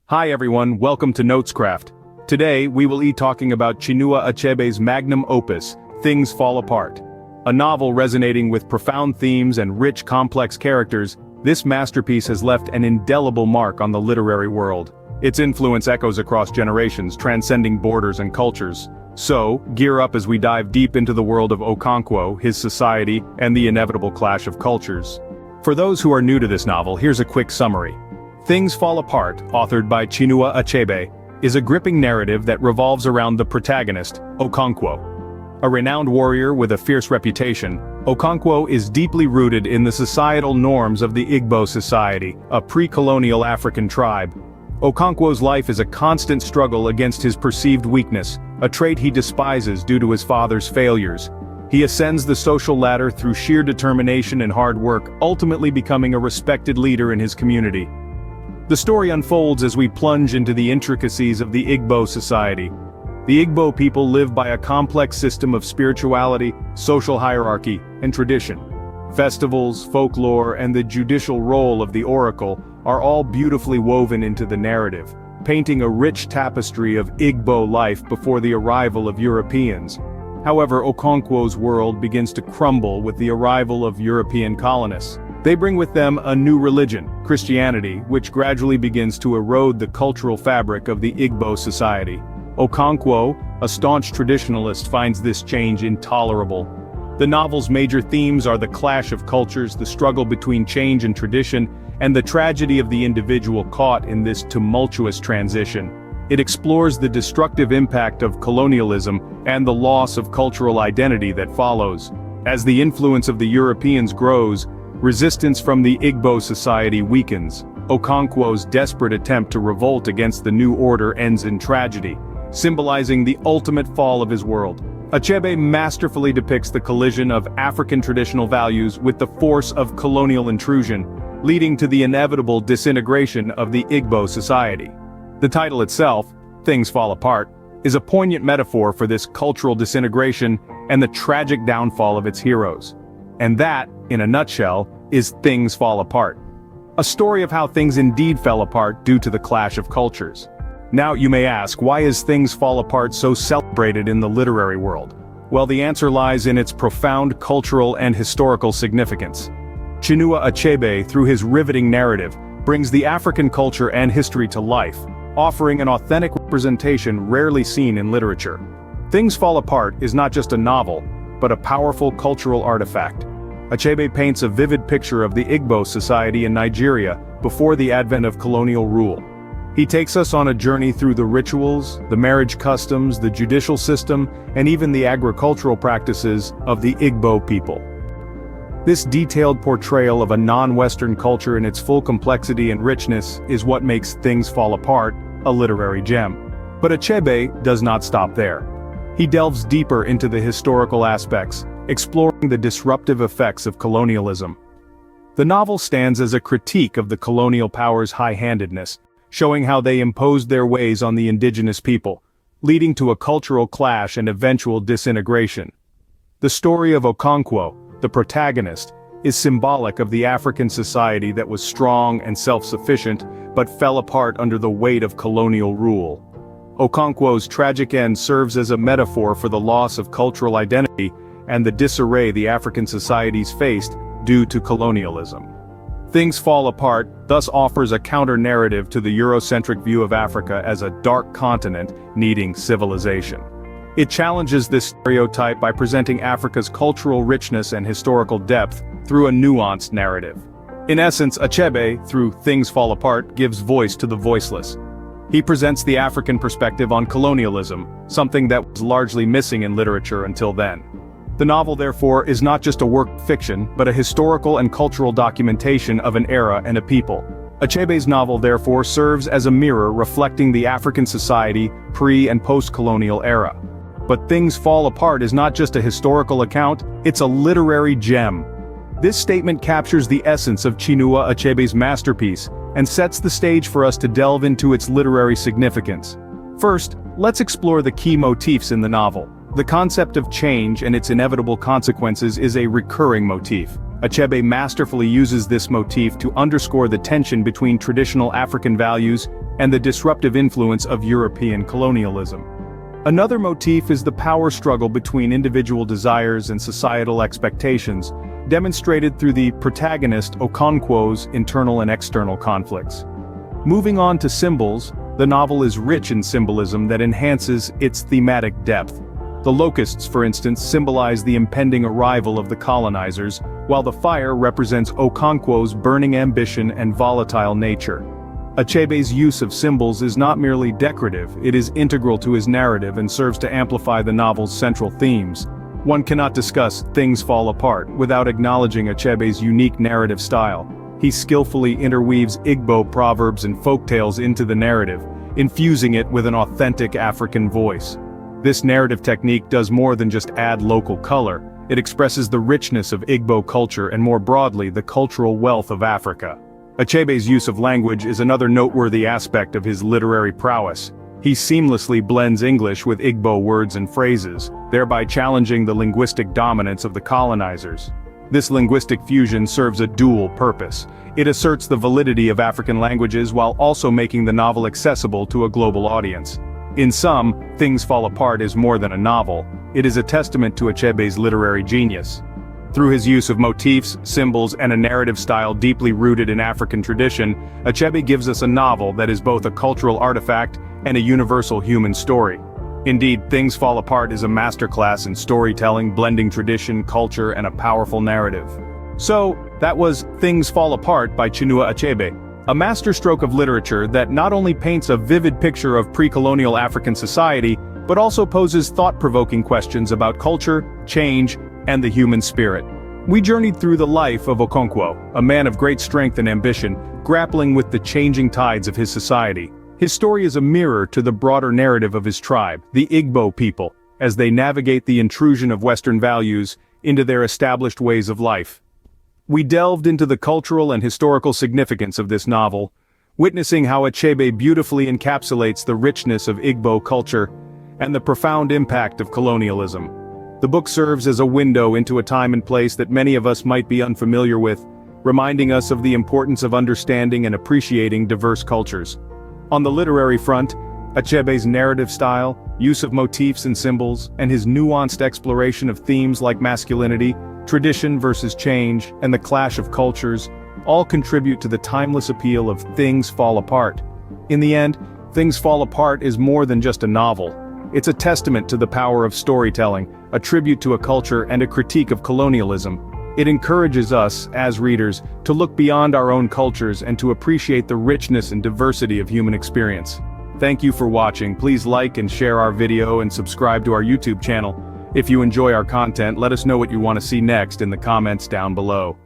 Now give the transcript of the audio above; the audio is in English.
Hi everyone, welcome to Notescraft. Today, we will be talking about Chinua Achebe's magnum opus, Things Fall Apart. A novel resonating with profound themes and rich, complex characters, this masterpiece has left an indelible mark on the literary world. Its influence echoes across generations, transcending borders and cultures. So, gear up as we dive deep into the world of Okonkwo, his society, and the inevitable clash of cultures. For those who are new to this novel, here's a quick summary. Things Fall Apart, authored by Chinua Achebe, is a gripping narrative that revolves around the protagonist, Okonkwo. A renowned warrior with a fierce reputation, Okonkwo is deeply rooted in the societal norms of the Igbo society, a pre-colonial African tribe. Okonkwo's life is a constant struggle against his perceived weakness, a trait he despises due to his father's failures. He ascends the social ladder through sheer determination and hard work, ultimately becoming a respected leader in his community. The story unfolds as we plunge into the intricacies of the Igbo society. The Igbo people live by a complex system of spirituality, social hierarchy, and tradition. Festivals, folklore, and the judicial role of the oracle are all beautifully woven into the narrative, painting a rich tapestry of Igbo life before the arrival of Europeans. However, Okonkwo's world begins to crumble with the arrival of European colonists. They bring with them a new religion, Christianity, which gradually begins to erode the cultural fabric of the Igbo society. Okonkwo, a staunch traditionalist, finds this change intolerable. The novel's major themes are the clash of cultures, the struggle between change and tradition, and the tragedy of the individual caught in this tumultuous transition. It explores the destructive impact of colonialism and the loss of cultural identity that follows. As the influence of the Europeans grows, resistance from the Igbo society weakens. Okonkwo's desperate attempt to revolt against the new order ends in tragedy, symbolizing the ultimate fall of his world. Achebe masterfully depicts the collision of African traditional values with the force of colonial intrusion, leading to the inevitable disintegration of the Igbo society. The title itself, Things Fall Apart, is a poignant metaphor for this cultural disintegration and the tragic downfall of its heroes. And that, in a nutshell, is Things Fall Apart. A story of how things indeed fell apart due to the clash of cultures. Now you may ask, why is Things Fall Apart so celebrated in the literary world? Well, the answer lies in its profound cultural and historical significance. Chinua Achebe, through his riveting narrative, brings the African culture and history to life, offering an authentic representation rarely seen in literature. Things Fall Apart is not just a novel, but a powerful cultural artifact. Achebe paints a vivid picture of the Igbo society in Nigeria before the advent of colonial rule. He takes us on a journey through the rituals, the marriage customs, the judicial system, and even the agricultural practices of the Igbo people. This detailed portrayal of a non-Western culture in its full complexity and richness is what makes Things Fall Apart a literary gem. But Achebe does not stop there. He delves deeper into the historical aspects, exploring the disruptive effects of colonialism. The novel stands as a critique of the colonial powers' high-handedness, showing how they imposed their ways on the indigenous people, leading to a cultural clash and eventual disintegration. The story of Okonkwo, the protagonist, is symbolic of the African society that was strong and self-sufficient, but fell apart under the weight of colonial rule. Okonkwo's tragic end serves as a metaphor for the loss of cultural identity and the disarray the African societies faced due to colonialism. Things Fall Apart thus offers a counter-narrative to the Eurocentric view of Africa as a dark continent needing civilization. It challenges this stereotype by presenting Africa's cultural richness and historical depth through a nuanced narrative. In essence, Achebe, through Things Fall Apart, gives voice to the voiceless. He presents the African perspective on colonialism, something that was largely missing in literature until then. The novel, therefore, is not just a work of fiction, but a historical and cultural documentation of an era and a people. Achebe's novel, therefore, serves as a mirror reflecting the African society, pre- and post-colonial era. But Things Fall Apart is not just a historical account, it's a literary gem. This statement captures the essence of Chinua Achebe's masterpiece, and sets the stage for us to delve into its literary significance. First, let's explore the key motifs in the novel. The concept of change and its inevitable consequences is a recurring motif. Achebe masterfully uses this motif to underscore the tension between traditional African values and the disruptive influence of European colonialism. Another motif is the power struggle between individual desires and societal expectations, demonstrated through the protagonist Okonkwo's internal and external conflicts. Moving on to symbols, the novel is rich in symbolism that enhances its thematic depth. The locusts, for instance, symbolize the impending arrival of the colonizers, while the fire represents Okonkwo's burning ambition and volatile nature. Achebe's use of symbols is not merely decorative, it is integral to his narrative and serves to amplify the novel's central themes. One cannot discuss Things Fall Apart without acknowledging Achebe's unique narrative style. He skillfully interweaves Igbo proverbs and folktales into the narrative, infusing it with an authentic African voice. This narrative technique does more than just add local color, it expresses the richness of Igbo culture and more broadly the cultural wealth of Africa. Achebe's use of language is another noteworthy aspect of his literary prowess. He seamlessly blends English with Igbo words and phrases, thereby challenging the linguistic dominance of the colonizers. This linguistic fusion serves a dual purpose. It asserts the validity of African languages while also making the novel accessible to a global audience. In sum, Things Fall Apart is more than a novel, it is a testament to Achebe's literary genius. Through his use of motifs, symbols, and a narrative style deeply rooted in African tradition, Achebe gives us a novel that is both a cultural artifact and a universal human story. Indeed, Things Fall Apart is a masterclass in storytelling, blending tradition, culture, and a powerful narrative. So, that was Things Fall Apart by Chinua Achebe, a masterstroke of literature that not only paints a vivid picture of pre-colonial African society, but also poses thought-provoking questions about culture, change, and the human spirit. We journeyed through the life of Okonkwo, a man of great strength and ambition, grappling with the changing tides of his society. His story is a mirror to the broader narrative of his tribe, the Igbo people, as they navigate the intrusion of Western values into their established ways of life. We delved into the cultural and historical significance of this novel, witnessing how Achebe beautifully encapsulates the richness of Igbo culture and the profound impact of colonialism. The book serves as a window into a time and place that many of us might be unfamiliar with, reminding us of the importance of understanding and appreciating diverse cultures. On the literary front, Achebe's narrative style, use of motifs and symbols, and his nuanced exploration of themes like masculinity, tradition versus change, and the clash of cultures, all contribute to the timeless appeal of Things Fall Apart. In the end, Things Fall Apart is more than just a novel. It's a testament to the power of storytelling, a tribute to a culture and a critique of colonialism. It encourages us, as readers, to look beyond our own cultures and to appreciate the richness and diversity of human experience. Thank you for watching. Please like and share our video and subscribe to our YouTube channel. If you enjoy our content, let us know what you want to see next in the comments down below.